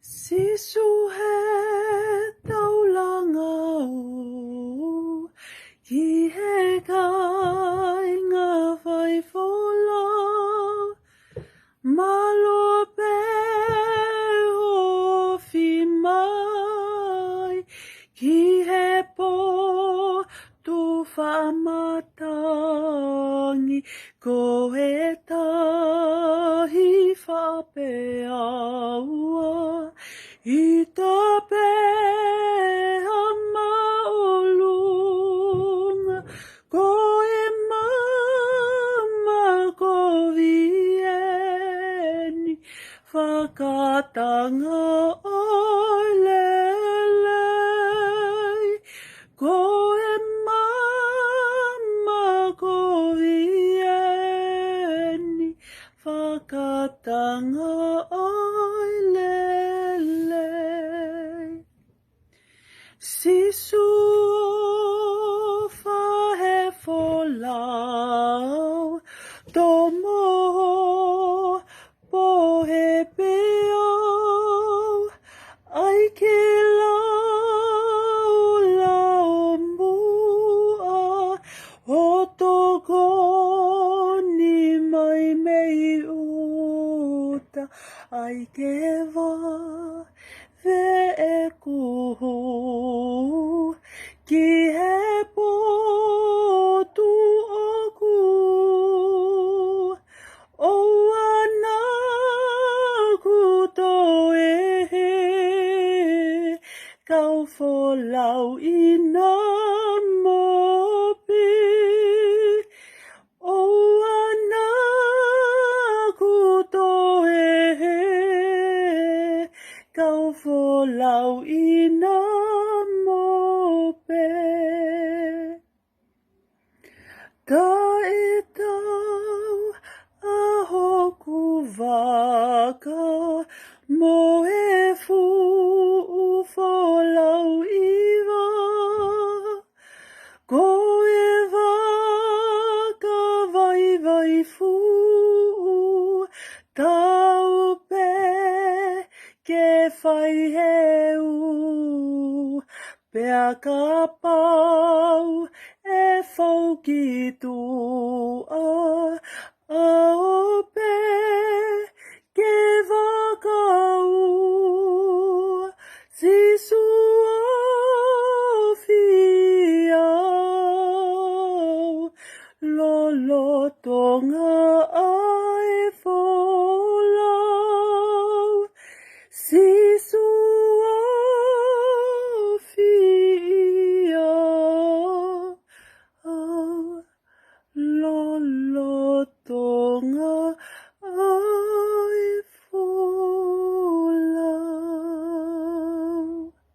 Sisu he taulanga o ki he kai ngā whai whola malo pe hofi mai ki he po tu whamatangi ko he tahi whape aua I tā peha maolunga ko e mama ko vieni whakatanga oi lelei ko e mama ko vieni whakatanga oi lelei Sisu o whahe wholau tō moho pohe peo ai ke lau mua o tō koni mai mei uta ai ke wā ve e kuhu ki he potu oku o ana kuto e he kau wholau I nā mopi o ana kuto e he kau wholau I nā mope ka e tau a hoku waka mo e fu wholau iwa ko e waka vai vai fu tau pe ke whai heu pea ka pau e whau ki tua a o pe ke whakau sisu o whiau lolo tonga ai wholau